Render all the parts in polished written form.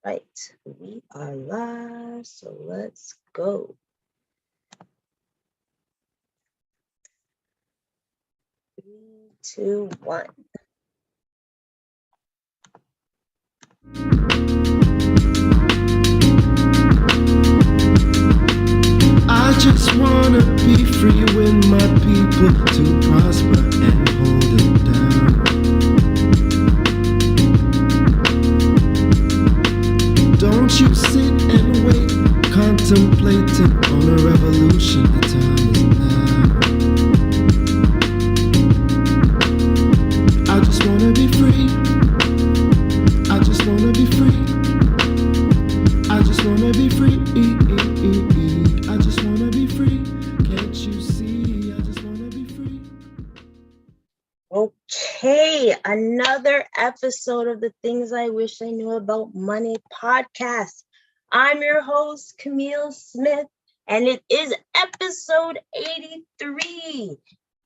Right, we are live, so let's go. 3, 2, 1. I just wanna be free with my people to prosper and hold it down. Don't you sit and wait, contemplating on a revolution. The time is now. I just wanna be free. I just wanna be free. I just wanna be free. I just wanna be free. Can't you see? I just wanna be free. Okay, another episode of the Things I Wish I Knew About Money podcast. I'm your host, Camille Smith, and it is episode 83.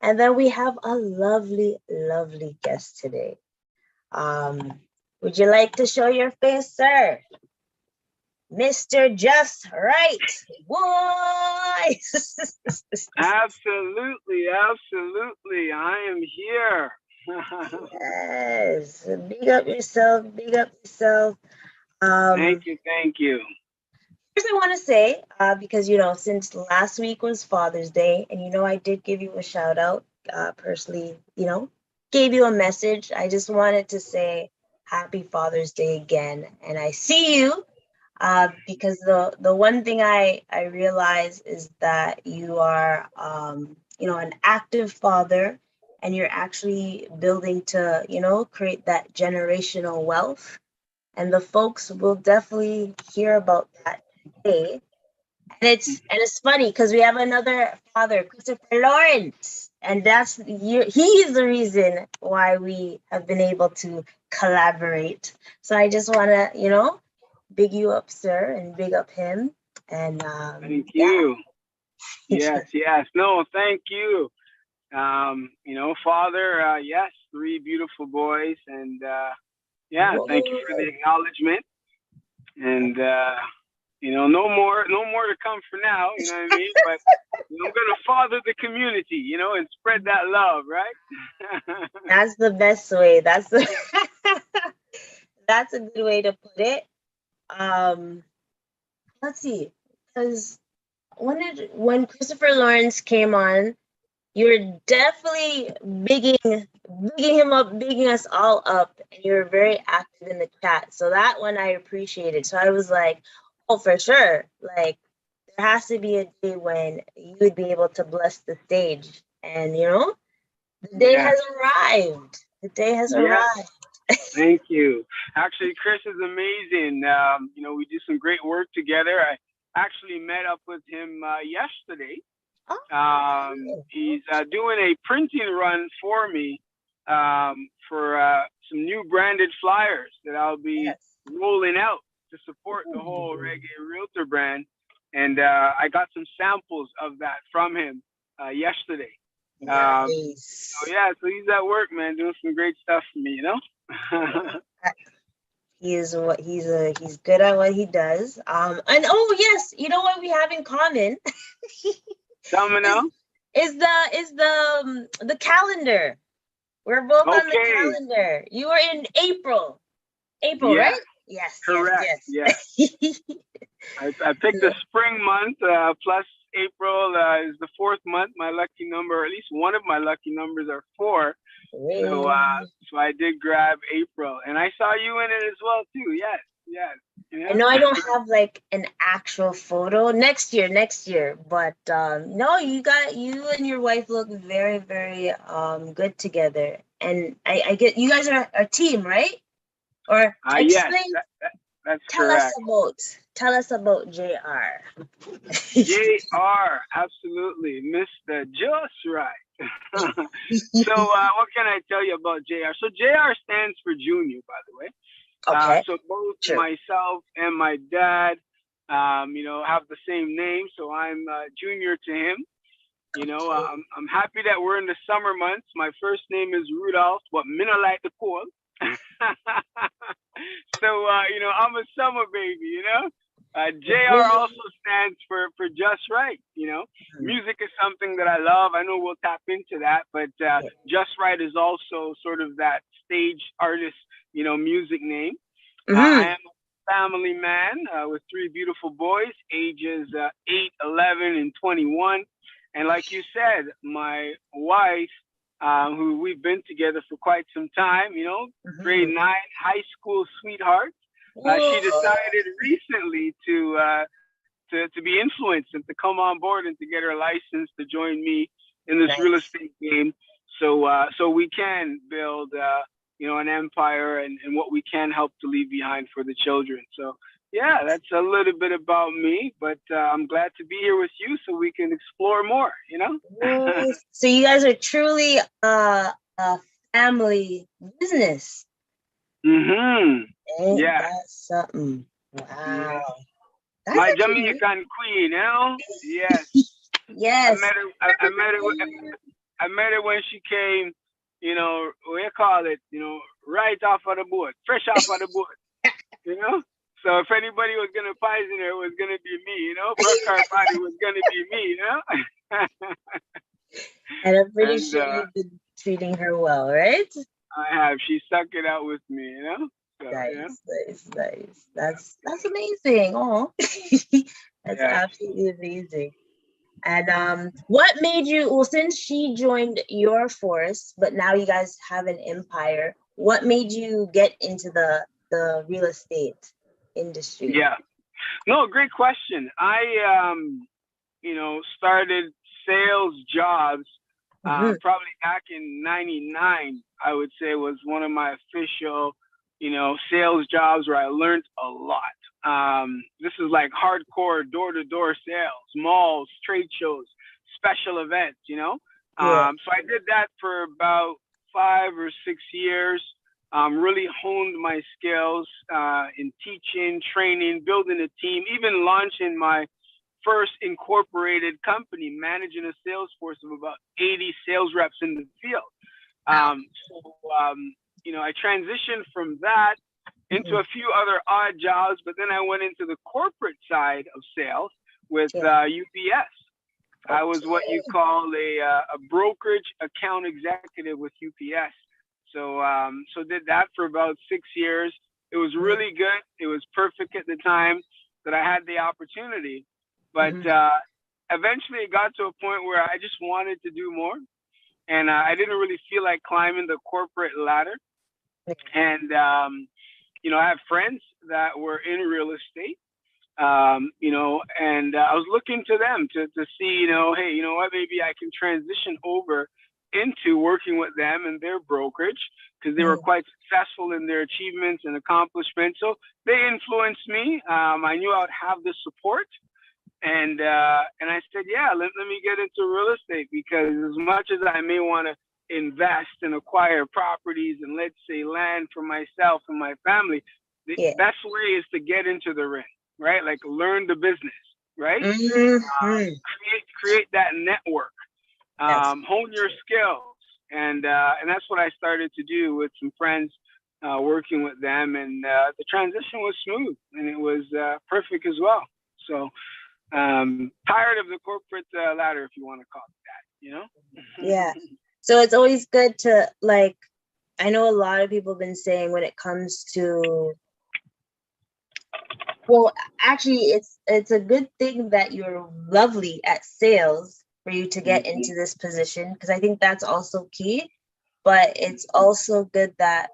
And then we have a lovely, lovely guest today. Would you like to show your face, sir? Mr.Jus Right. Why? Absolutely. I am here. Yes. Big up yourself. Thank you. First, I want to say, because, since last week was Father's Day, and, I did give you a shout out personally, gave you a message. I just wanted to say happy Father's Day again. And I see you. Because the one thing I realize is that you are, an active father, and you're actually building to, create that generational wealth. And the folks will definitely hear about that today. And it's funny because we have another father, Christopher Lawrence, and he's the reason why we have been able to collaborate. So I just want to, big you up, sir, and big up him. And thank you. Yes. No, thank you. Father, yes, 3 beautiful boys, and thank you for the acknowledgement. And no more to come for now. You know what I mean? But I'm gonna father the community, and spread that love, right? That's the best way. That's a good way to put it. Let's see, because when Christopher Lawrence came on, you were definitely bigging him up, bigging us all up, and you were very active in the chat. So that one I appreciated. So I was like, oh, for sure. Like, there has to be a day when you would be able to bless the stage. And, the day has arrived. The day has arrived. Thank you. Actually, Chris is amazing. We do some great work together. I actually met up with him yesterday. He's doing a printing run for me for some new branded flyers that I'll be rolling out to support the whole Reggae Realtor brand. And I got some samples of that from him yesterday. Nice. So he's at work, man, doing some great stuff for me, He's good at what he does. And oh yes, you know what we have in common? Tell me now. Is the calendar. We're both on the calendar. You were in April. Right? Yes. Correct. Yes. I picked the spring month, plus April is the 4th month. My lucky number, or at least one of my lucky numbers, are 4. So I did grab April, and I saw you in it as well too. Yes. I know I don't have like an actual photo next year, but no, you and your wife look very, very good together, and I get you guys are a team, right? Or explain. Yes, that's correct. Tell us about JR. JR, absolutely, Mr.Jus Right. So what can I tell you about JR? So JR stands for Junior, by the way. Okay. So both myself and my dad, have the same name. So I'm junior to him. I'm happy that we're in the summer months. My first name is Rudolph, but me not like the cold. So, I'm a summer baby. JR also stands for Jus Right. Music is something that I love. I know we'll tap into that, but Jus Right is also sort of that stage artist, music name. I am a family man with 3 beautiful boys, ages 8, 11, and 21. And like you said, my wife, who we've been together for quite some time, grade 9, high school sweetheart. She decided recently to be influenced and to come on board and to get her license to join me in this real estate game. So we can build, an empire and what we can help to leave behind for the children. So yeah, that's a little bit about me, but I'm glad to be here with you so we can explore more, So you guys are truly a family business. Ain't that's something. Wow. That's my Jamaican queen, Yes. Yes. I met her when she came, what you call it, right off of the boat, fresh off of the boat, So if anybody was going to poison her, it was going to be me, Burkhart party was going to be me, And I'm pretty sure you've been treating her well, right? I have. She stuck it out with me, So, nice. That's amazing. Oh, that's absolutely amazing. And what made you? Well, since she joined your force, but now you guys have an empire. What made you get into the real estate industry? Yeah, no, great question. I started sales jobs probably back in '99. I would say was one of my official, sales jobs where I learned a lot. This is like hardcore door-to-door sales, malls, trade shows, special events, So I did that for about 5 or 6 years. Really honed my skills in teaching, training, building a team, even launching my first incorporated company, managing a sales force of about 80 sales reps in the field. I transitioned from that into a few other odd jobs, but then I went into the corporate side of sales with UPS. I was what you call a brokerage account executive with UPS. So did that for about 6 years. It was really good. It was perfect at the time that I had the opportunity. But eventually it got to a point where I just wanted to do more. And I didn't really feel like climbing the corporate ladder. And, I have friends that were in real estate, and I was looking to them to see, hey, you know what, maybe I can transition over into working with them and their brokerage because they were quite successful in their achievements and accomplishments. So they influenced me. I knew I would have the support. And I said, yeah, let me get into real estate because as much as I may want to invest and acquire properties and let's say land for myself and my family, the best way is to get into the ring, right? Like learn the business, right? Create that network, hone your skills. And that's what I started to do with some friends, working with them. And the transition was smooth and it was perfect as well. So tired of the corporate ladder, if you want to call it that, Yeah. So it's always good to, like, I know a lot of people have been saying when it comes to, well, actually, it's a good thing that you're lovely at sales for you to get into this position, because I think that's also key. But it's also good that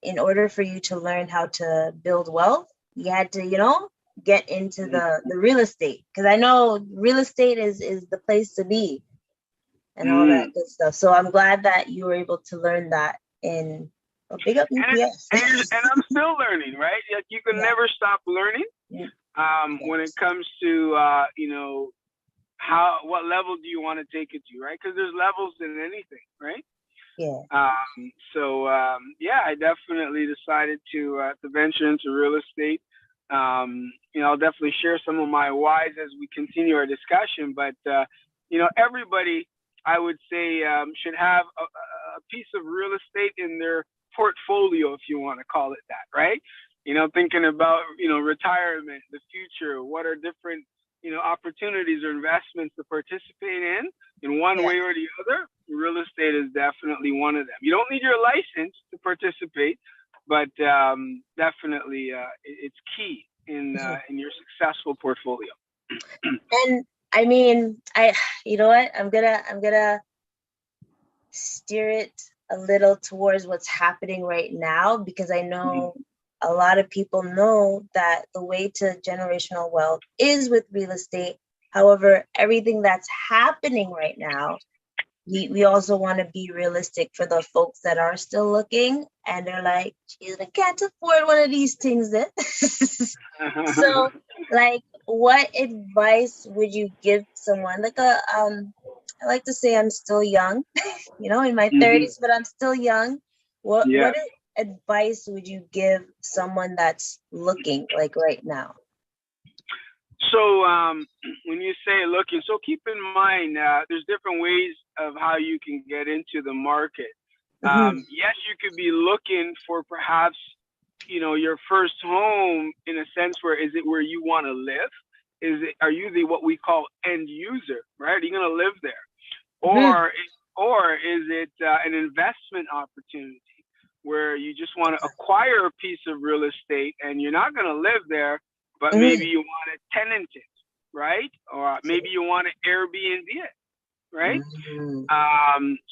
in order for you to learn how to build wealth, you had to, get into the real estate, because I know real estate is the place to be and all that good stuff. So I'm glad that you were able to learn that in big up UPS. And I'm still learning, right? Like you can never stop learning. When it comes to what level do you want to take it to, right? Because there's levels in anything, right? I definitely decided to venture into real estate. I'll definitely share some of my whys as we continue our discussion, but everybody, I would say, should have a piece of real estate in their portfolio, if you want to call it that, right? Thinking about, retirement, the future, what are different, opportunities or investments to participate in one way or the other. Real estate is definitely one of them. You don't need your license to participate, but definitely it's key in your successful portfolio. And I mean, you know what? I'm gonna steer it a little towards what's happening right now, because I know a lot of people know that the way to generational wealth is with real estate. However, everything that's happening right now, we also want to be realistic for the folks that are still looking and they're like, geez, I can't afford one of these things then. So like, what advice would you give someone like I like to say I'm still young, in my 30s, but I'm still young. What advice would you give someone that's looking like right now? So when you say looking, so keep in mind there's different ways of how you can get into the market. Yes, you could be looking for perhaps, your first home, in a sense where is it where you want to live? Are you the what we call end user, right? Are you going to live there? Or is it an investment opportunity where you just want to acquire a piece of real estate and you're not going to live there, but maybe you want to tenant it, right? Or maybe you want to Airbnb it, right?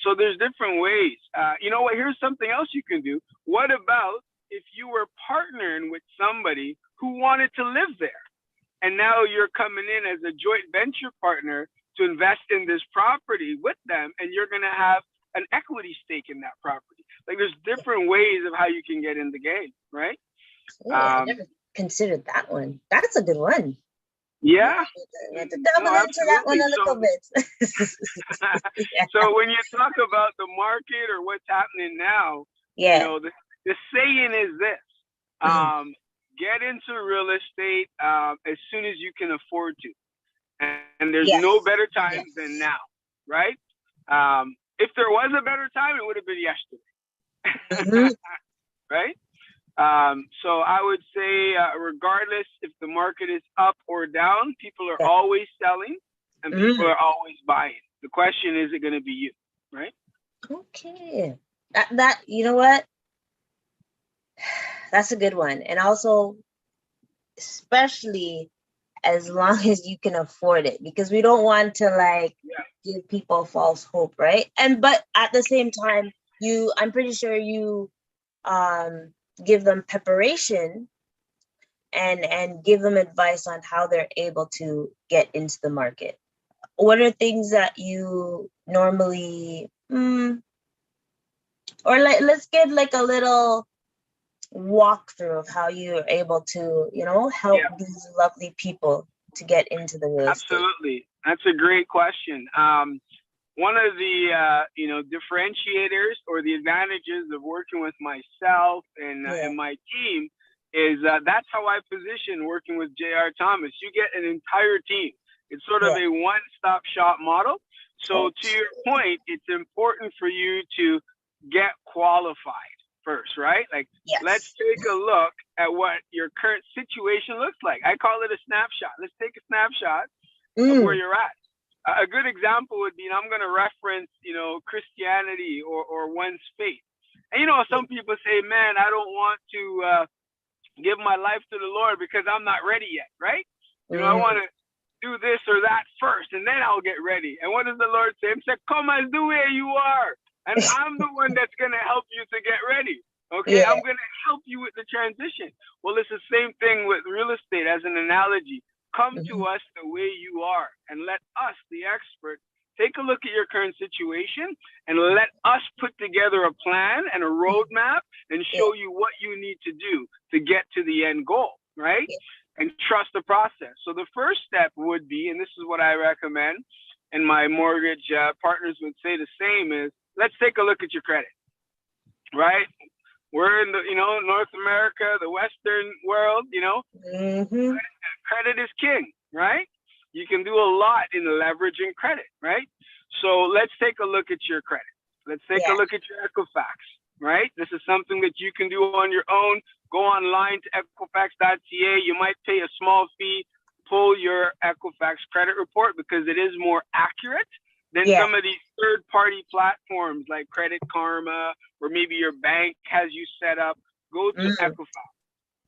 So there's different ways. You know what? Here's something else you can do. What about if you were partnering with somebody who wanted to live there, and now you're coming in as a joint venture partner to invest in this property with them, and you're going to have an equity stake in that property. Like, there's different ways of how you can get in the game, right? I never considered that one. That's a good one. Yeah. You have to double into that one a little bit. So when you talk about the market or what's happening now, the saying is this, get into real estate as soon as you can afford to. And there's no better time than now, right? If there was a better time, it would have been yesterday, right? So I would say, regardless if the market is up or down, people are always selling and people are always buying. The question is it going to be you, right? Okay. That you know what? That's a good one. And also, especially as long as you can afford it, because we don't want to give people false hope, right? But at the same time, I'm pretty sure you give them preparation and give them advice on how they're able to get into the market. What are things that you normally or let's get like a little walkthrough of how you're able to help these lovely people to get into the real estate. Absolutely. That's a great question. One of the differentiators or the advantages of working with myself and my team is that's how I position working with JR Thomas. You get an entire team. It's sort of a one-stop shop model. So to your point, it's important for you to get qualified first, right? Let's take a look at what your current situation looks like. I call it a snapshot. Let's take a snapshot of where you're at. A good example would be, and I'm going to reference, Christianity or one's faith. And, some people say, man, I don't want to give my life to the Lord because I'm not ready yet, right? I want to do this or that first, and then I'll get ready. And what does the Lord say? He said, come as the way you are. And I'm the one that's going to help you to get ready. Okay, I'm going to help you with the transition. Well, it's the same thing with real estate as an analogy. Come to us the way you are and let us, the expert, take a look at your current situation and let us put together a plan and a roadmap and show you what you need to do to get to the end goal, right? And trust the process. So the first step would be, and this is what I recommend, and my mortgage partners would say the same, is let's take a look at your credit, right? We're in the, North America, the Western world, credit is king, right? you can do a lot in leveraging credit, right? So let's take a look at your credit. Let's take a look at your Equifax, right? This is something that you can do on your own. Go online to Equifax.ca. You might pay a small fee, pull your Equifax credit report because it is more accurate than some of these third-party platforms like Credit Karma, or maybe your bank has you set up. Go to Equifax.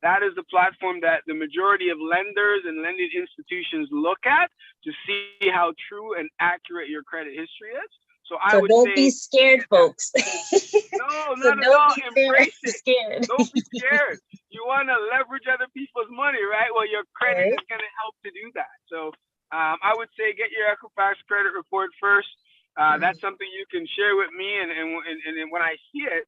That is the platform that the majority of lenders and lending institutions look at to see how true and accurate your credit history is. So I would don't say, be scared, folks. No, not at all. Embrace it. Scared. Don't be scared. You want to leverage other people's money, right? Well, your credit is going to help to do that. So I would say get your Equifax credit report first. That's something you can share with me, and when I see it,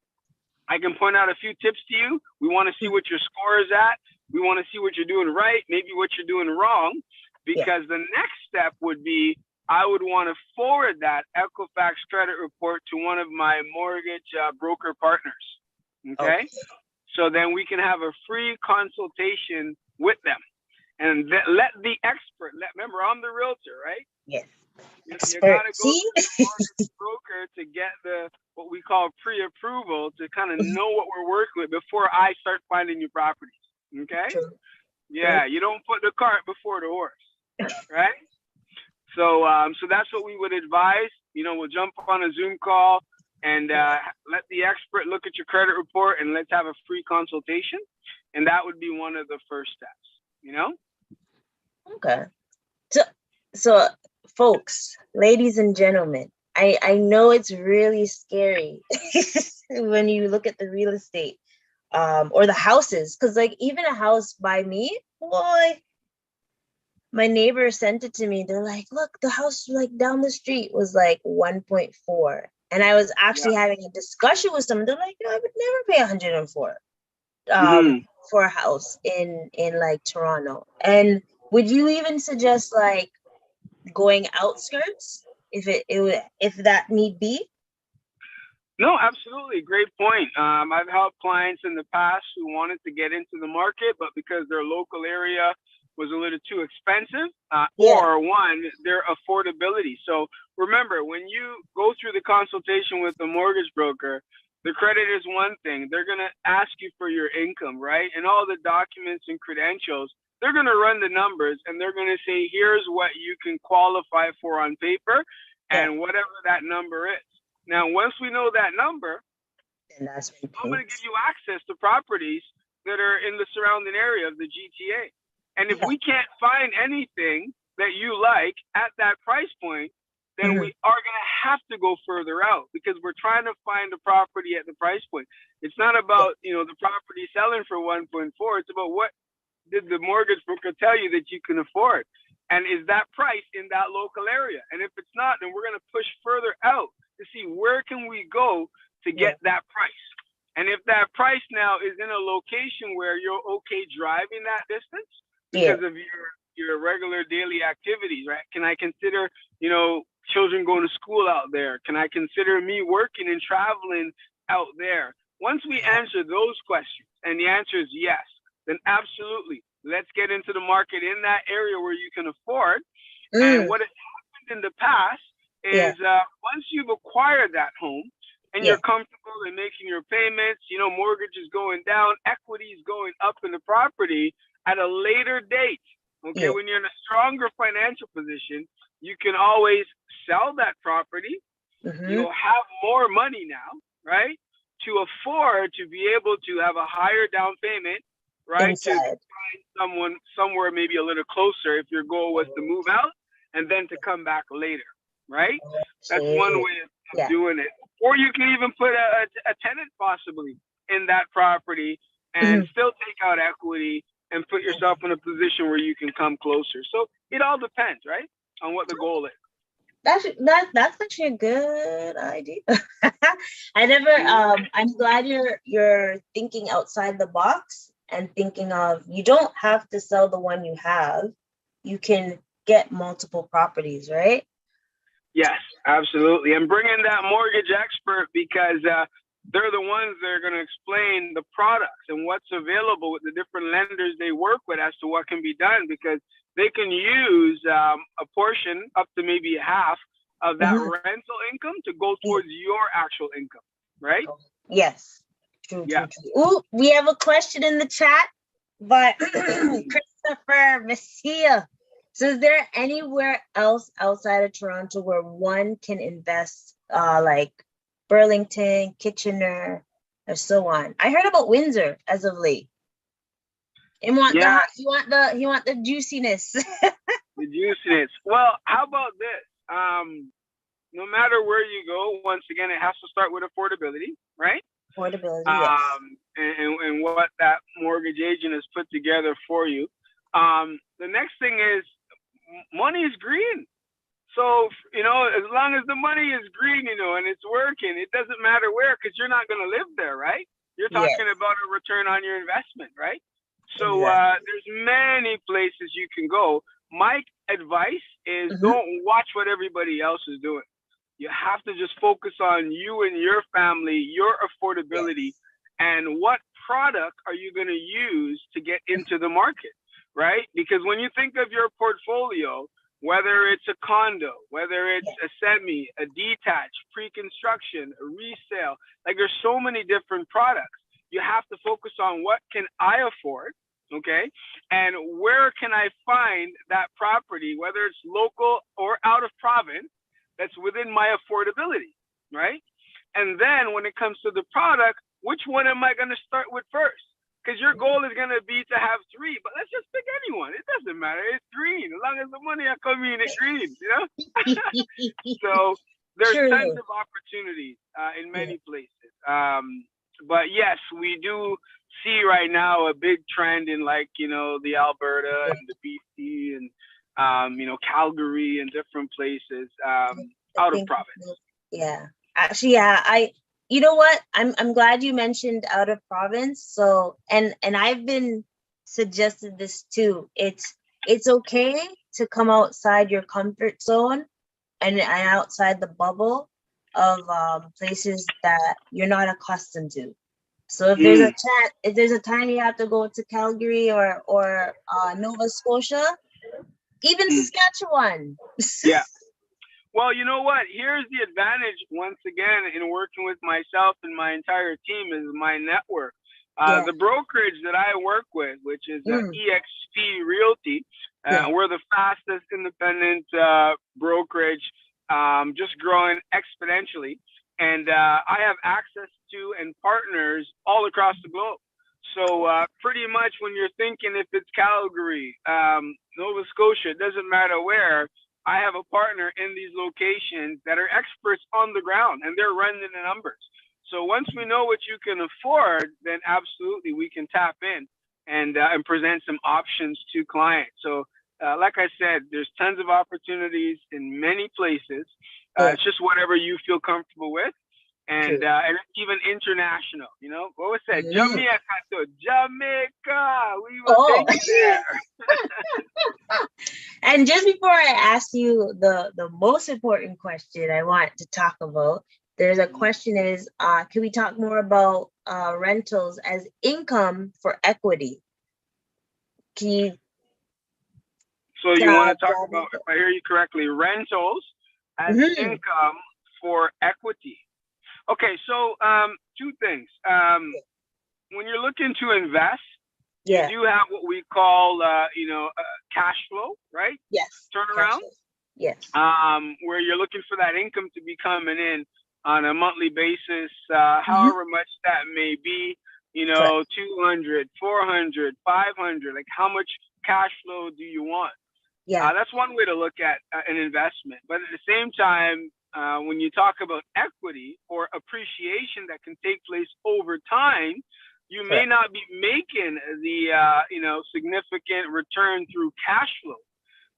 I can point out a few tips to you. We want to see what your score is at. We want to see what you're doing right, maybe what you're doing wrong, because the next step would be I would want to forward that Equifax credit report to one of my mortgage broker partners. Okay? So then we can have a free consultation with them, and let the expert. Remember, I'm the realtor, right? Yes. You gotta go to the mortgage broker to get what we call pre-approval to kind of know what we're working with before I start finding you properties. Okay? True. Yeah, you don't put the cart before the horse, right? So so that's what we would advise. We'll jump on a Zoom call and let the expert look at your credit report, and let's have a free consultation. And that would be one of the first steps, Okay. So folks, ladies and gentlemen, I know it's really scary when you look at the real estate or the houses, because like even a house by me, boy, my neighbor sent it to me. They're like, look, the house like down the street was like 1.4. And I was actually having a discussion with someone. They're like, I would never pay 104 for a house in like Toronto. And would you even suggest like going outskirts if that need be? No, absolutely. Great point. I've helped clients in the past who wanted to get into the market, but because their local area was a little too expensive, or one, their affordability. So remember, when you go through the consultation with the mortgage broker, the credit is one thing. They're going to ask you for your income, right? And all the documents and credentials. They're going to run the numbers, and they're going to say, here's what you can qualify for on paper, and whatever that number is. Now, once we know that number, I'm going to give you access to properties that are in the surrounding area of the GTA. And if we can't find anything that you like at that price point, then we are going to have to go further out, because we're trying to find a property at the price point. It's not about, the property selling for 1.4. It's about what did the mortgage broker tell you that you can afford? And is that price in that local area? And if it's not, then we're going to push further out to see where can we go to get that price. And if that price now is in a location where you're okay driving that distance because of your regular daily activities, right? Can I consider, children going to school out there? Can I consider me working and traveling out there? Once we answer those questions and the answer is yes, then absolutely, let's get into the market in that area where you can afford. And what has happened in the past is once you've acquired that home and you're comfortable in making your payments, mortgage is going down, equity is going up in the property at a later date. Okay, when you're in a stronger financial position, you can always sell that property. You'll have more money now, right, to afford to be able to have a higher down payment, right, inside. To find someone somewhere maybe a little closer if your goal was to move out and then to come back later, right? That's one way of doing it. Or you can even put a tenant possibly in that property and still take out equity and put yourself in a position where you can come closer. So it all depends, right, on what the goal is. That's actually a good idea. I never. I'm glad you're thinking outside the box and thinking of, you don't have to sell the one you have. You can get multiple properties, right? Yes, absolutely. And bring in that mortgage expert, because they're the ones that are going to explain the products and what's available with the different lenders they work with as to what can be done, because they can use a portion up to maybe half of that rental income to go towards your actual income, right? Yes. True. Ooh, we have a question in the chat by Christopher Messia. So is there anywhere else outside of Toronto where one can invest, like Burlington, Kitchener, or so on? I heard about Windsor as of late. And he want the juiciness. The juiciness. Well, how about this? No matter where you go, once again, it has to start with affordability, right? Affordability, yes. And what that mortgage agent has put together for you. The next thing is money is green. So, as long as the money is green, and it's working, it doesn't matter where, because you're not going to live there, right? You're talking about a return on your investment, right? So there's many places you can go. My advice is don't watch what everybody else is doing. You have to just focus on you and your family, your affordability, and what product are you going to use to get into the market, right? Because when you think of your portfolio, whether it's a condo, whether it's a semi, a detached, pre-construction, a resale, like there's so many different products. You have to focus on what can I afford, okay? And where can I find that property, whether it's local or out of province, that's within my affordability, right? And then when it comes to the product, which one am I going to start with first? Because your goal is going to be to have three, but let's just pick anyone. It doesn't matter. It's green. As long as the money I come in, it's green, So there's tons of opportunities in many places. But yes, we do see right now a big trend in the Alberta and the BC and, Calgary and different places out of province. Yeah. Actually, you know what? I'm glad you mentioned out of province. So, and I've been suggested this too. It's okay to come outside your comfort zone and outside the bubble of places that you're not accustomed to. So if there's a time you have to go to Calgary or Nova Scotia, even Saskatchewan. Yeah. Well, you know what? Here's the advantage, once again, in working with myself and my entire team is my network. The brokerage that I work with, which is EXP Realty, we're the fastest independent brokerage, just growing exponentially. And I have access to and partners all across the globe. So pretty much when you're thinking if it's Calgary, Nova Scotia, it doesn't matter where, I have a partner in these locations that are experts on the ground, and they're running the numbers. So once we know what you can afford, then absolutely we can tap in and present some options to clients. So like I said, there's tons of opportunities in many places. It's just whatever you feel comfortable with. And even international, what was that? Jamaica, we will take you there. And just before I ask you the most important question I want to talk about, there's a question is, can we talk more about rentals as income for equity? Can you? So you want to talk about, if I hear you correctly, rentals as income for equity. Okay, so two things. When you're looking to invest, you do have what we call, cash flow, right? Yes. Turnaround. Yes. Where you're looking for that income to be coming in on a monthly basis, however much that may be, 200, 400, 500, like how much cash flow do you want? Yeah. That's one way to look at an investment. But at the same time, when you talk about equity or appreciation that can take place over time, you may not be making the significant return through cash flow.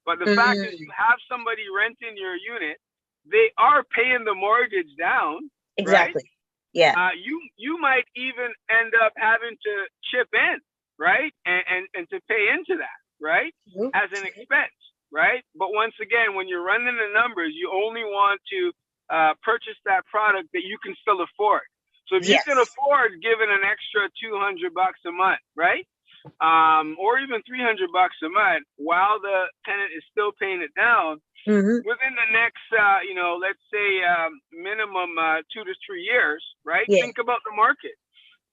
But the fact is, you have somebody renting your unit, they are paying the mortgage down. Exactly. Right? Yeah. You might even end up having to chip in, right? And to pay into that, right? As an expense, right? But once again, when you're running the numbers, you only want to purchase that product that you can still afford. So if you can afford giving an extra $200 a month, right? Or even $300 a month while the tenant is still paying it down, within the next, let's say minimum 2 to 3 years, right? Think about the market.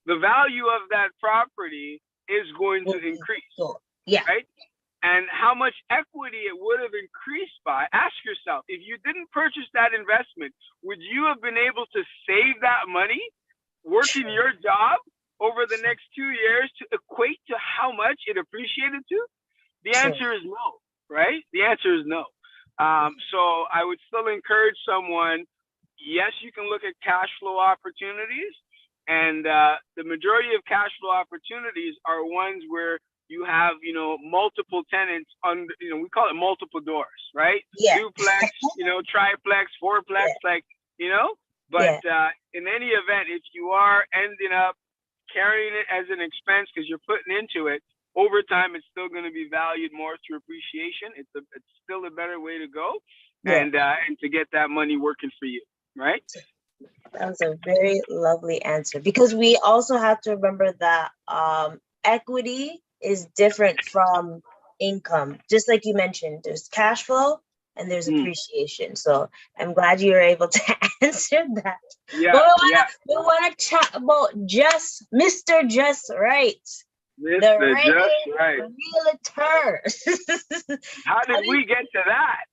The value of that property is going to increase, right? And how much equity it would have increased by, ask yourself, if you didn't purchase that investment, would you have been able to save that money working your job over the next 2 years to equate to how much it appreciated to? The answer is no, right? The answer is no. So I would still encourage someone, yes, you can look at cash flow opportunities. And the majority of cash flow opportunities are ones where you have, multiple tenants on, we call it multiple doors, right? Duplex, triplex, fourplex, But in any event, if you are ending up carrying it as an expense because you're putting into it, over time, it's still going to be valued more through appreciation. It's still a better way to go, and to get that money working for you, right? That was a very lovely answer, because we also have to remember that equity is different from income. Just like you mentioned, there's cash flow and there's appreciation. So I'm glad you were able to answer that. Yeah, but we want to chat about Mr.Jus Right. Mr.Jus Right. Realtor. How did we get to that?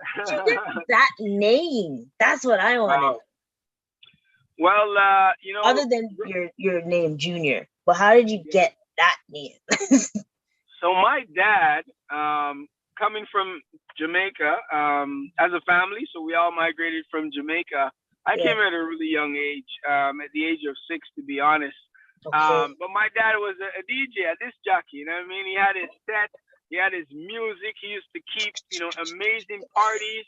How did you get that name? That's what I want to know. Well, other than your name, Junior, but how did you get that name? So my dad, coming from Jamaica, as a family, so we all migrated from Jamaica. I came at a really young age, at the age of 6, to be honest. But my dad was a DJ, a disc jockey. You know what I mean? He had his set, he had his music. He used to keep, amazing parties.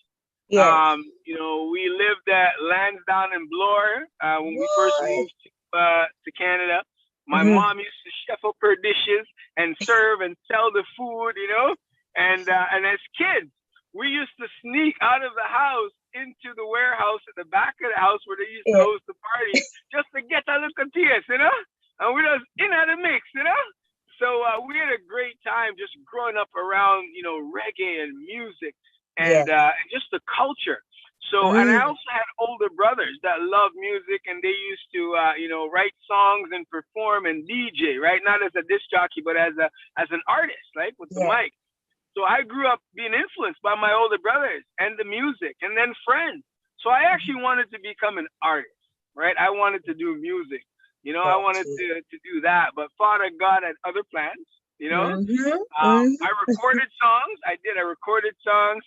We lived at Lansdowne and Bloor when we first moved to Canada. My mom used to chef up her dishes and serve and sell the food, and as kids, we used to sneak out of the house into the warehouse at the back of the house where they used to host the parties just to get a little taste, and we was in the mix, So we had a great time just growing up around, reggae and music. And just the culture. So, and I also had older brothers that loved music, and they used to, write songs and perform and DJ, right? Not as a disc jockey, but as an artist, like with the mic. So I grew up being influenced by my older brothers and the music, and then friends. So I actually wanted to become an artist, right? I wanted to do music, I wanted to do that, but Father God had other plans, I recorded songs. I recorded songs.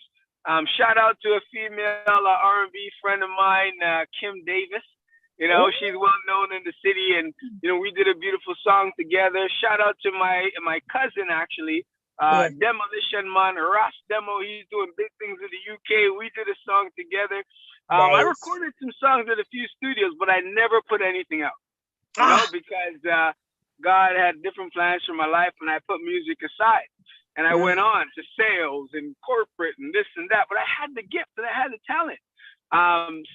Shout out to a female R&B friend of mine, Kim Davis. She's well known in the city, and we did a beautiful song together. Shout out to my cousin, actually, Demolition Man, Ross Demo. He's doing big things in the UK. We did a song together. I recorded some songs at a few studios, but I never put anything out, because God had different plans for my life, and I put music aside. And I went on to sales and corporate and this and that, but I had the gift and I had the talent.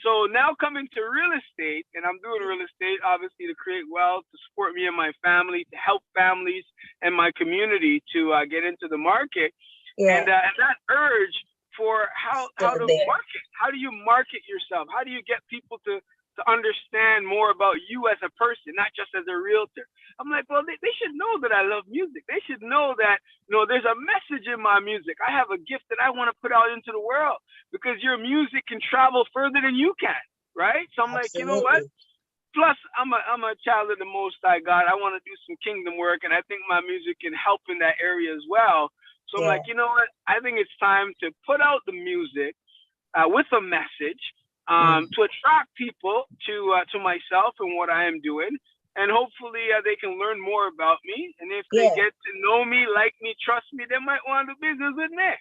So now coming to real estate, and I'm doing real estate, obviously, to create wealth, to support me and my family, to help families and my community to get into the market. And that urge for how to market. How do you market yourself? How do you get people to understand more about you as a person, not just as a realtor? I'm like, well, they should know that I love music. They should know that, there's a message in my music. I have a gift that I want to put out into the world, because your music can travel further than you can, right? So I'm like, you know what? Plus, I'm a child of the Most High God. I want to do some kingdom work, and I think my music can help in that area as well. So I'm like, you know what? I think it's time to put out the music with a message, to attract people to myself and what I am doing. And hopefully they can learn more about me. And if they get to know me, like me, trust me, they might want to do business with me,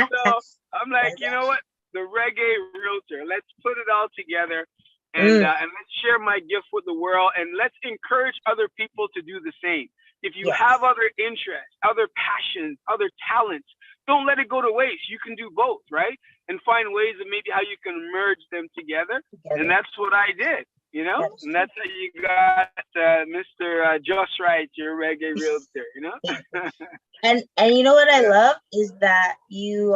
So I'm like, you know what? The Reggae Realtor, let's put it all together, and let's share my gift with the world, and let's encourage other people to do the same. If you have other interests, other passions, other talents, don't let it go to waste. You can do both, right? And find ways of maybe how you can merge them together. And that's what I did, you know? That's and that's how you got Mr. Jus Right, your reggae realtor, you know? And you know what I love is that you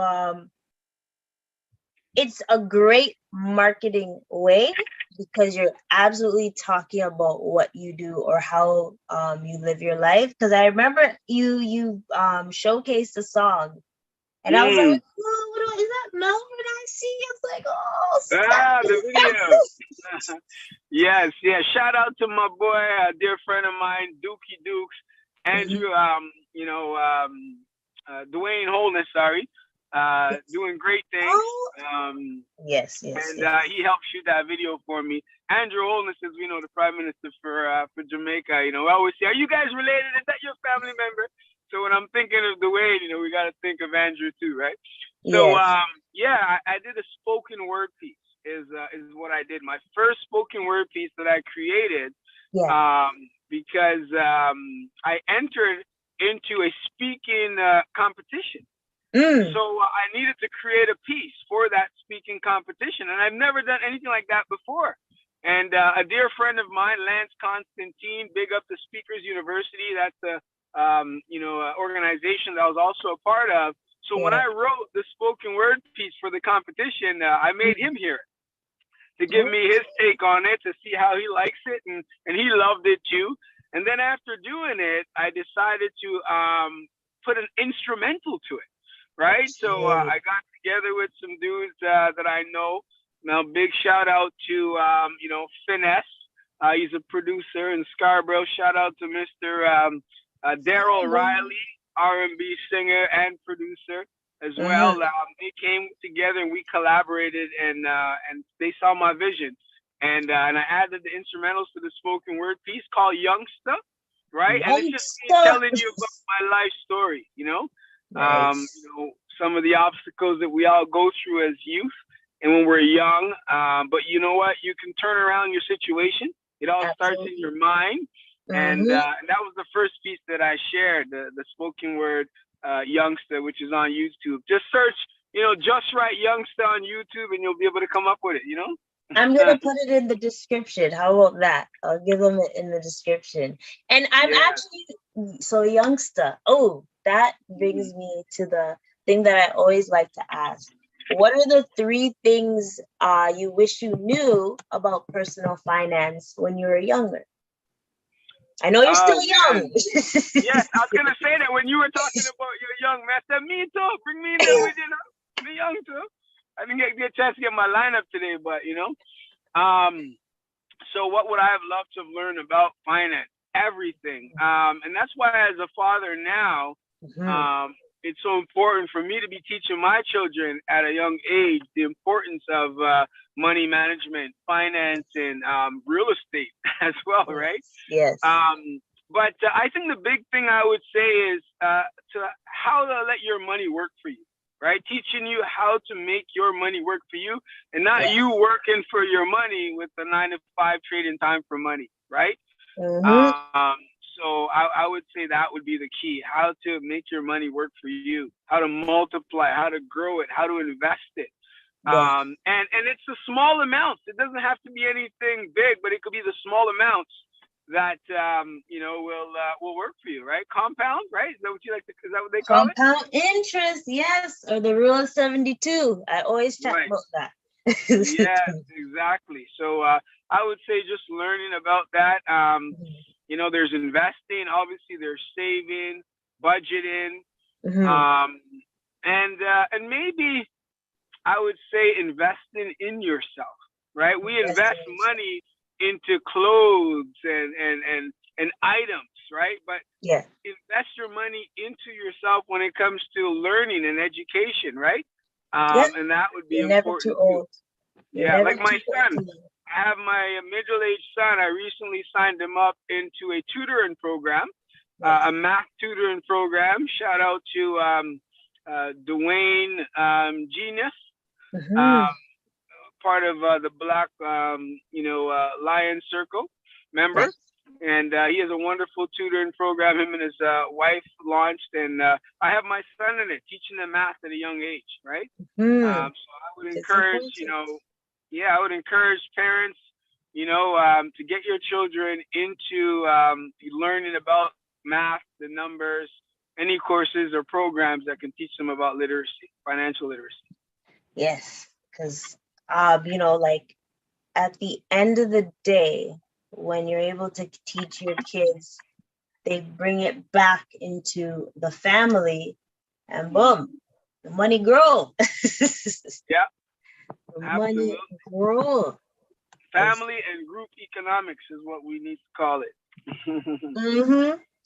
it's a great marketing way because you're absolutely talking about what you do or how you live your life. Because I remember you showcased a song, and I was like, oh, is that Melvin I see? I was like, oh, the video. Yes. Shout out to my boy, a dear friend of mine, Dookie Dukes, Andrew. Dwayne Holness, sorry. Doing great things. Yes. And he helped shoot that video for me. Andrew Holness is, the Prime Minister for Jamaica. We always say, are you guys related? Is that your family member? So when I'm thinking of Dwayne, we got to think of Andrew too, right? So I did a spoken word piece. Is what I did. My first spoken word piece that I created. Because I entered into a speaking competition. So I needed to create a piece for that speaking competition. And I've never done anything like that before. And a dear friend of mine, Lance Constantine, big up to Speakers University. That's a organization that I was also a part of. So when I wrote the spoken word piece for the competition, I made him hear it to give me his take on it, to see how he likes it. And he loved it too. And then after doing it, I decided to put an instrumental to it. Right. So I got together with some dudes that I know. Now, big shout out to, Finesse. He's a producer in Scarborough. Shout out to Mr. Daryl Riley, R&B singer and producer as well. They came together and we collaborated, and they saw my vision. And I added the instrumentals to the spoken word piece called Youngster. Right. And it's just me telling you about my life story, some of the obstacles that we all go through as youth and when we're young. But you know what? You can turn around your situation. It all starts in your mind. And that was the first piece that I shared, the spoken word Youngster, which is on YouTube. Just search, Jus Right Youngster on YouTube, and you'll be able to come up with it, I'm going to put it in the description. How about that? I'll give them it in the description. And I'm actually, so Youngster. Oh, that brings me to the thing that I always like to ask. What are the 3 things you wish you knew about personal finance when you were younger? I know you're still young. Yes, I was going to say that when you were talking about your young man. I said, me too. Bring me in there with you. Me young too. I didn't get a chance to get my lineup today, but, so what would I have loved to have learned about finance? Everything. And that's why as a father now, it's so important for me to be teaching my children at a young age the importance of money management, finance, and real estate as well, right? Yes. But I think the big thing I would say is to how to let your money work for you, right? Teaching you how to make your money work for you and not you working for your money with the 9-to-5 trading time for money, right? So I would say that would be the key, how to make your money work for you, how to multiply, how to grow it, how to invest it. And it's the small amounts. It doesn't have to be anything big, but it could be the small amounts that, will work for you, right? Compound, right? Is that what you like to, is that what they call it? Compound interest, yes. Or the rule of 72. I always chat about that. Yes, exactly. So I would say just learning about that. There's investing, obviously there's saving, budgeting, and maybe I would say investing in yourself, right? We invest money into clothes and items, right? But invest your money into yourself when it comes to learning and education, right? And that would be important too old. Like my son. I have my middle-aged son. I recently signed him up into a tutoring program, a math tutoring program. Shout out to Dwayne Genius, part of the Black, Lion Circle member. And he has a wonderful tutoring program him and his wife launched. And I have my son in it, teaching them math at a young age, right? So I would encourage, I would encourage parents, to get your children into learning about math, the numbers, any courses or programs that can teach them about literacy, financial literacy. Yes, because, like at the end of the day, when you're able to teach your kids, they bring it back into the family, and boom, the money grow. Yeah, the absolutely. money grow. Family and group economics is what we need to call it.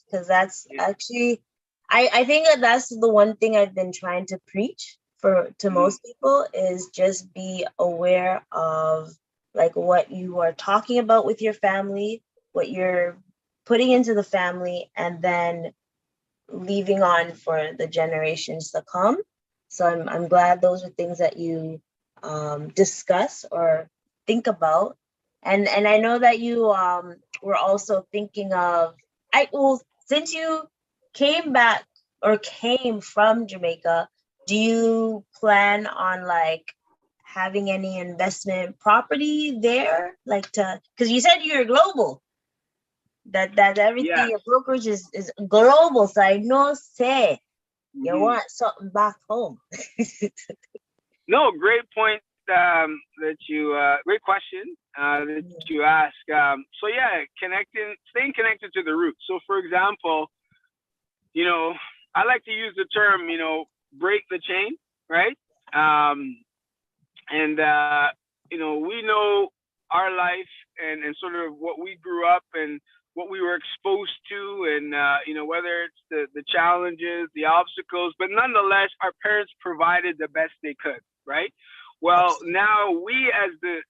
Because that's actually, I think that's the one thing I've been trying to preach to most people, is just be aware of like what you are talking about with your family, what you're putting into the family, and then leaving on for the generations to come. So I'm glad those are things that you discuss or think about. And I know that you were also thinking of, since you came back or came from Jamaica, do you plan on like having any investment property there, like because you said you're global, that everything, your brokerage is global, so I know you want something back home. No, great point great question that you ask. So yeah, staying connected to the roots. So for example, I like to use the term, break the chain, right? We know our life and sort of what we grew up and what we were exposed to, and whether it's the challenges, the obstacles, but nonetheless, our parents provided the best they could, right? Well, now we as the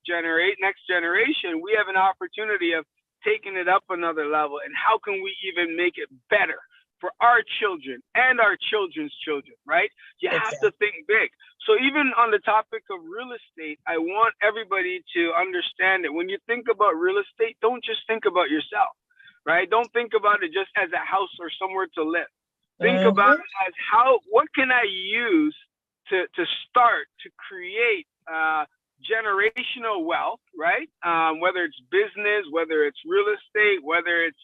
next generation, we have an opportunity of taking it up another level, and how can we even make it better for our children and our children's children, right? You have to think big. So even on the topic of real estate, I want everybody to understand that when you think about real estate, don't just think about yourself, right? Don't think about it just as a house or somewhere to live. Think about it as what can I use to start to create generational wealth, right? Whether it's business, whether it's real estate, whether it's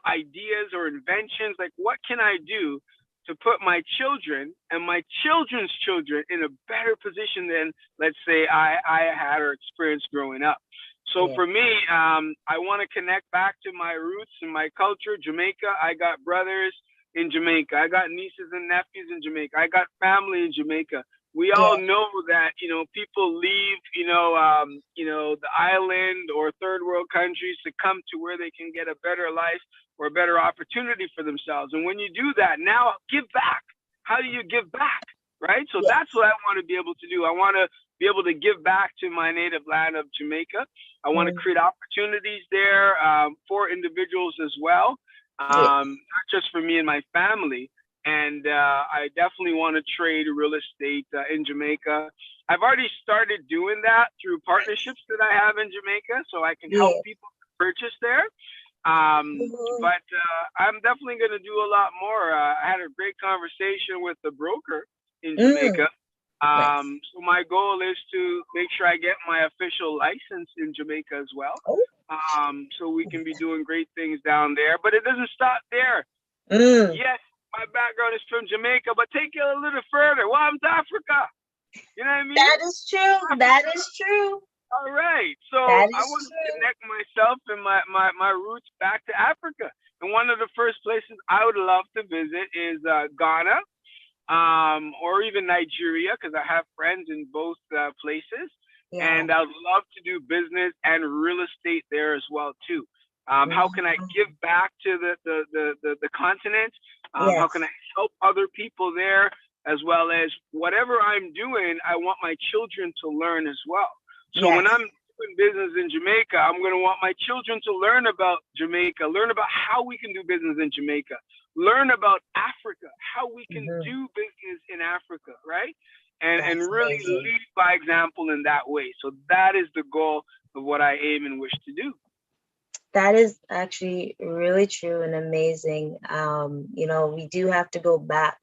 ideas or inventions, like what can I do to put my children and my children's children in a better position than, let's say, I had or experienced growing up. So for me, I want to connect back to my roots and my culture, Jamaica. I got brothers in Jamaica. I got nieces and nephews in Jamaica. I got family in Jamaica. We all know that, people leave, the island or third world countries to come to where they can get a better life or a better opportunity for themselves. And when you do that, now give back. How do you give back? Right? So that's what I want to be able to do. I want to be able to give back to my native land of Jamaica. I want to create opportunities there for individuals as well, not just for me and my family. And I definitely want to trade real estate in Jamaica. I've already started doing that through partnerships that I have in Jamaica, so I can help people purchase there. But I'm definitely going to do a lot more. I had a great conversation with the broker in Jamaica. So my goal is to make sure I get my official license in Jamaica as well. So we can be doing great things down there. But it doesn't stop there. Yes, my background is from Jamaica, but take it a little further. Welcome to Africa. You know what I mean? That is true. That is true. All right. So I want to connect myself and my roots back to Africa. And one of the first places I would love to visit is Ghana, or even Nigeria, because I have friends in both places. And I would love to do business and real estate there as well too. How can I give back to the continent? How can I help other people there, as well as whatever I'm doing, I want my children to learn as well. So when I'm doing business in Jamaica, I'm going to want my children to learn about Jamaica, learn about how we can do business in Jamaica, learn about Africa, how we can do business in Africa, right? And really lead by example in that way. So that is the goal of what I aim and wish to do. That is actually really true and amazing. You know, we do have to go back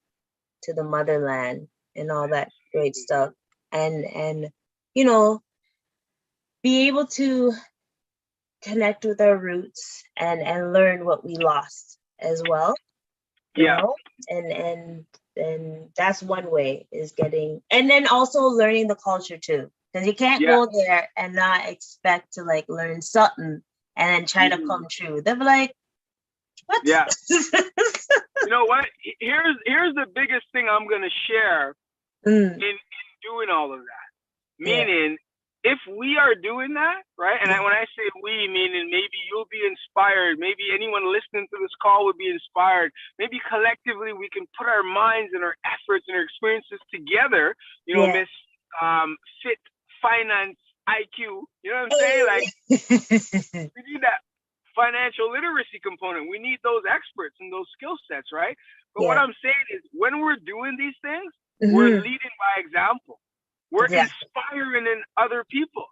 to the motherland and all that great stuff, and you know, be able to connect with our roots and learn what we lost as well. You Yeah, know, and that's one way is getting, and then also learning the culture too, because you can't yeah, go there and not expect to like learn something and then try to come true. They'll be like, what? yeah. You know what? Here's the biggest thing I'm gonna share Mm, in doing all of that. yeah. Meaning, if we are doing that, right? And when I say we, meaning maybe you'll be inspired, maybe anyone listening to this call would be inspired. Maybe collectively we can put our minds and our efforts and our experiences together. You know, Yeah. Miss Fit Finance IQ. You know what I'm saying? Like we need that financial literacy component. We need those experts and those skill sets, right? But what Yeah. I'm saying is when we're doing these things, we're Hmm. leading by example. We're Exactly. inspiring in other people.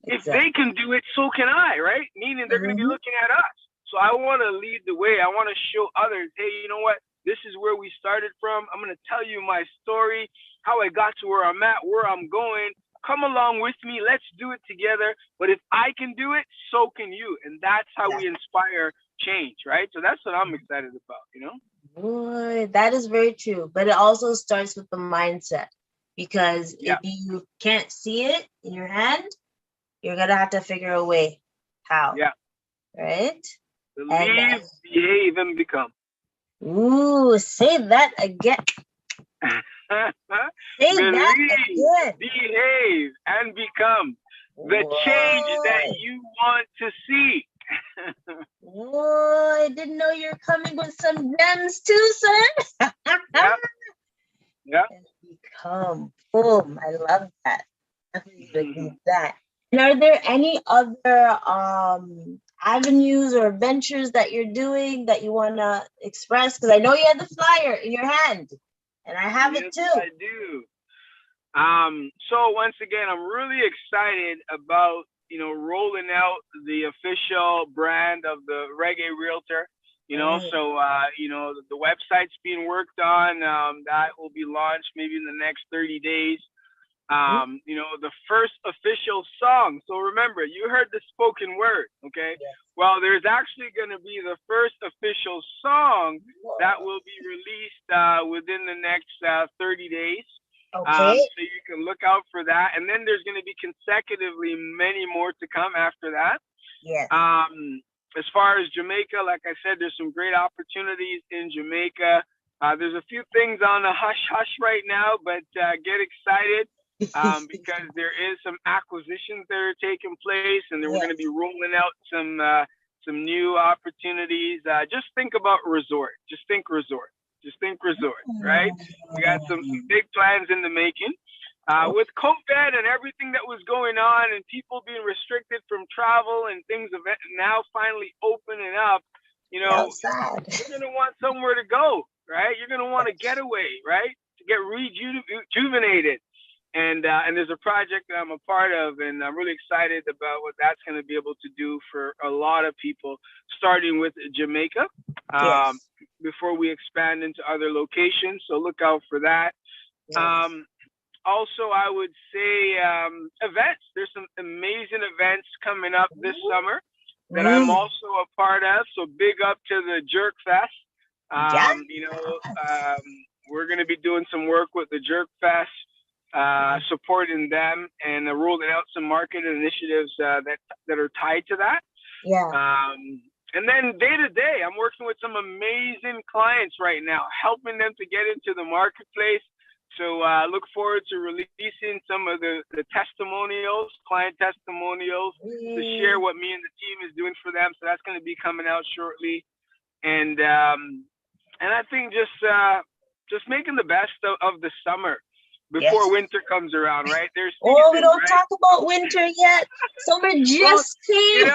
If they Exactly. can do it, so can I, right? Meaning they're going to be Hmm. looking at us. So I want to lead the way. I want to show others, hey, you know what? This is where we started from. I'm going to tell you my story, how I got to where I'm at, where I'm going. Come along with me. Let's do it together. But if I can do it, so can you. And that's how we inspire change, right? So that's what I'm excited about, you know? Boy, that is very true. But it also starts with the mindset, because Yeah. if you can't see it in your hand, you're gonna have to figure a way how, Yeah. right? And Believe, behave, and become. ooh, say that again. Say that Believe, again. behave, and become the change that Boy, you want to see. boy, I didn't know you're coming with some gems too, sir. Yeah, yeah. And become boom. I love that. Definitely would need that. And are there any other avenues or ventures that you're doing that you want to express? Because I know you had the flyer in your hand, and I have it Yes, too. I do. So once again, I'm really excited about, rolling out the official brand of the Reggae Realtor. So the website's being worked on. That will be launched maybe in the next 30 days. The first official song. So remember, you heard the spoken word, okay? Yes. Well, there's actually going to be the first official song that will be released within the next 30 days. Okay. So you can look out for that. And then there's going to be consecutively many more to come after that. Yes. As far as Jamaica, like I said, there's some great opportunities in Jamaica. There's a few things on the hush hush right now, but get excited because there is some acquisitions that are taking place, and then we're going to be rolling out some new opportunities. Just think about resort. Just think resort. Just think resort, right? We got some big plans in the making. With COVID and everything that was going on and people being restricted from travel and things now finally opening up, you're going to want somewhere to go, right? You're going to want a getaway, right? To get rejuvenated. And there's a project that I'm a part of, and I'm really excited about what that's going to be able to do for a lot of people, starting with Jamaica, before we expand into other locations. So look out for that. Also, I would say events. There's some amazing events coming up this summer that I'm also a part of. So big up to the Jerk Fest. We're going to be doing some work with the Jerk Fest, supporting them and rolling out some market initiatives that are tied to that. Yeah. And then day to day, I'm working with some amazing clients right now, helping them to get into the marketplace. So look forward to releasing some of the testimonials, client testimonials, to share what me and the team is doing for them. So that's going to be coming out shortly. And I think just making the best of the summer before winter comes around, right? There's seasons, we don't talk about winter yet. Summer just came.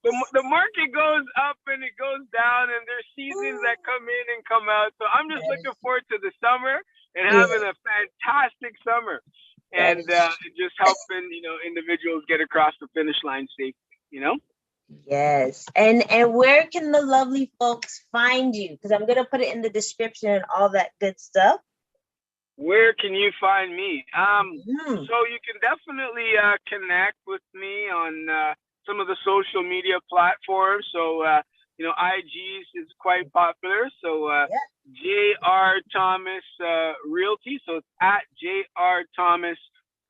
The market goes up and it goes down, and there's seasons that come in and come out. So I'm just looking forward to the summer and having a fantastic summer, and just helping individuals get across the finish line safely. Yes. And where can the lovely folks find you? Because I'm gonna put it in the description and all that good stuff. Where can you find me? Mhm. So you can definitely connect with me on some of the social media platforms. So IGs is quite popular. So Yeah. JR Thomas Realty. So it's at JR Thomas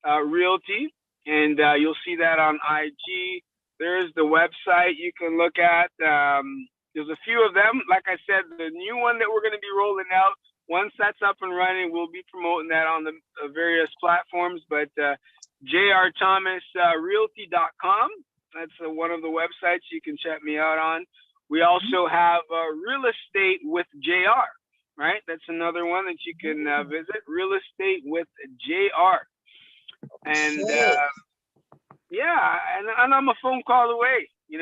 Realty, and you'll see that on IG. There's the website you can look at. There's a few of them. Like I said, the new one that we're going to be rolling out, once that's up and running, we'll be promoting that on the various platforms. But JRThomasRealty.com, that's one of the websites you can check me out on. We also have Real Estate with JR, right? That's another one that you can visit, Real Estate with JR. And and I'm a phone call away. You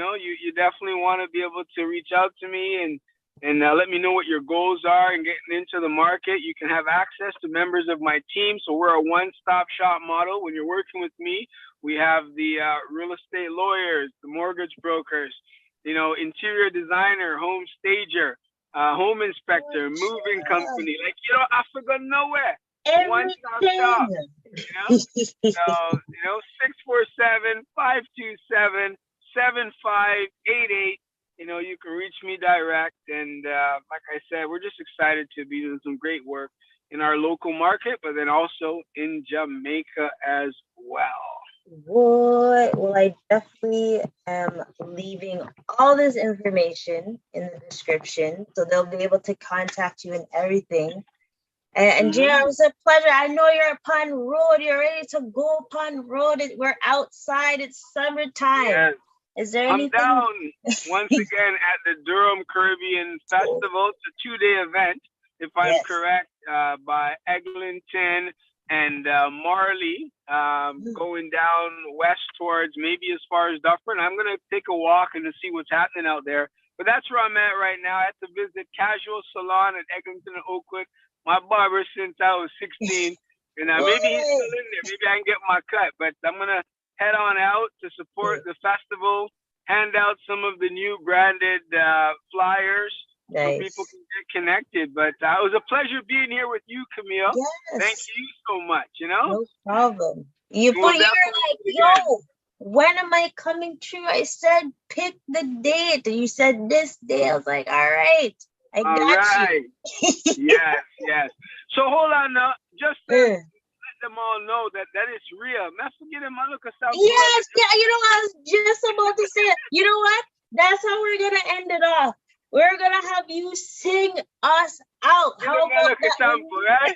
definitely want to be able to reach out to me and let me know what your goals are and getting into the market. You can have access to members of my team. So we're a one-stop shop model. When you're working with me, we have the real estate lawyers, the mortgage brokers, interior designer, home stager, home inspector, moving company. Like, I forgot nowhere. One-stop shop. So, 647-527-7588. You can reach me direct. And like I said, we're just excited to be doing some great work in our local market, but then also in Jamaica as well. What? Well, I definitely am leaving all this information in the description, so they'll be able to contact you and everything. And JR, it was a pleasure. I know you're upon road. You're ready to go upon road. We're outside. It's summertime. Yes. Is there I'm anything? down once again at the Durham Caribbean Festival. It's a 2-day event, if I'm correct, by Eglinton and Marley, going down west towards maybe as far as Dufferin. I'm going to take a walk and to see what's happening out there. But that's where I'm at right now. I had to visit Casual Salon at Eglinton and Oakwood. My barber since I was 16. And maybe he's still in there. Maybe I can get my cut. But I'm going to head on out to support the festival, hand out some of the new branded flyers so people can get connected. But it was a pleasure being here with you, Camille. Yes. Thank you so much, No problem. You're like, yo, when am I coming through? I said, pick the date. And you said this day. I was like, all right. I got you. Yes. So hold on now. Just let them all know that is real. Yes, I was just about to say it. You know what? That's how we're going to end it off. We're going to have you sing us out. How about that? Sample, right?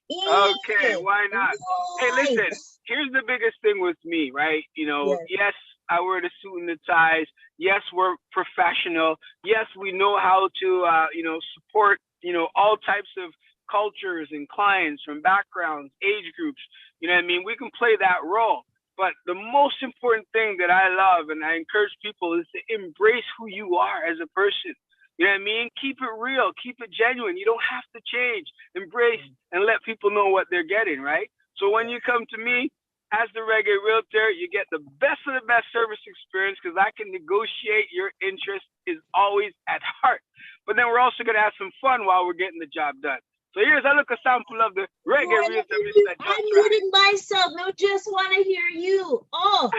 Okay, why not? Hey, listen, here's the biggest thing with me, right? Yes, I wear the suit and the ties. Yes, we're professional. Yes, we know how to, support, all types of cultures and clients from backgrounds, age groups. You know what I mean? We can play that role. But the most important thing that I love and I encourage people is to embrace who you are as a person. You know what I mean? Keep it real. Keep it genuine. You don't have to change. Embrace and let people know what they're getting, right? So when you come to me as the Reggae Realtor, you get the best of the best service experience because I can negotiate. Your interest is always at heart. But then we're also going to have some fun while we're getting the job done. So here's a look, a sample of the Reggae Realtor, Mr. Jus Right. I'm muting myself. No, just want to hear you. Oh.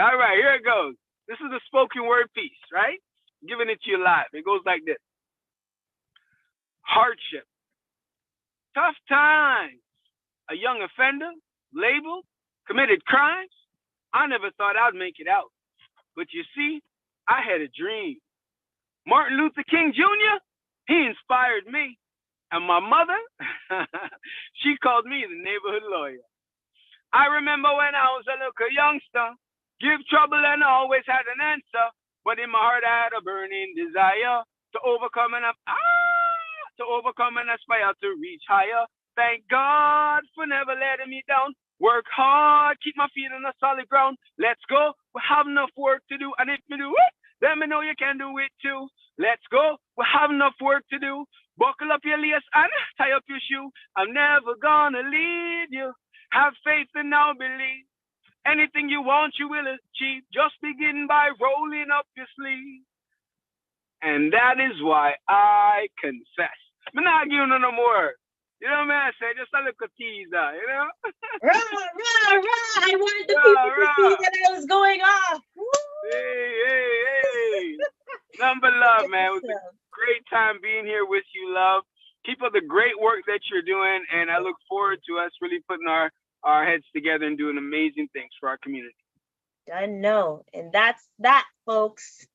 All right, here it goes. This is a spoken word piece, right? Giving it to you live. It goes like this. Hardship. Tough times. A young offender, labeled, committed crimes. I never thought I'd make it out. But you see, I had a dream. Martin Luther King Jr., he inspired me. And my mother, she called me the neighborhood lawyer. I remember when I was a little youngster, give trouble and always had an answer. But in my heart, I had a burning desire to overcome and aspire to reach higher. Thank God for never letting me down. Work hard, keep my feet on the solid ground. Let's go. We have enough work to do. And if me do it, let me know you can do it too. Let's go. We have enough work to do. Buckle up your lace and tie up your shoe. I'm never gonna leave you. Have faith and now believe. Anything you want, you will achieve. Just begin by rolling up your sleeve. And that is why I confess. I'm not giving you no more. You know what I say? Just a little teaser, you know? Rah, rah, rah. I wanted the Rah, people to rah. see that I was going off. Woo. Hey. Number love, man. It was a great time being here with you, love. Keep up the great work that you're doing, and I look forward to us really putting our heads together and doing amazing things for our community. Done know. And that's that, folks.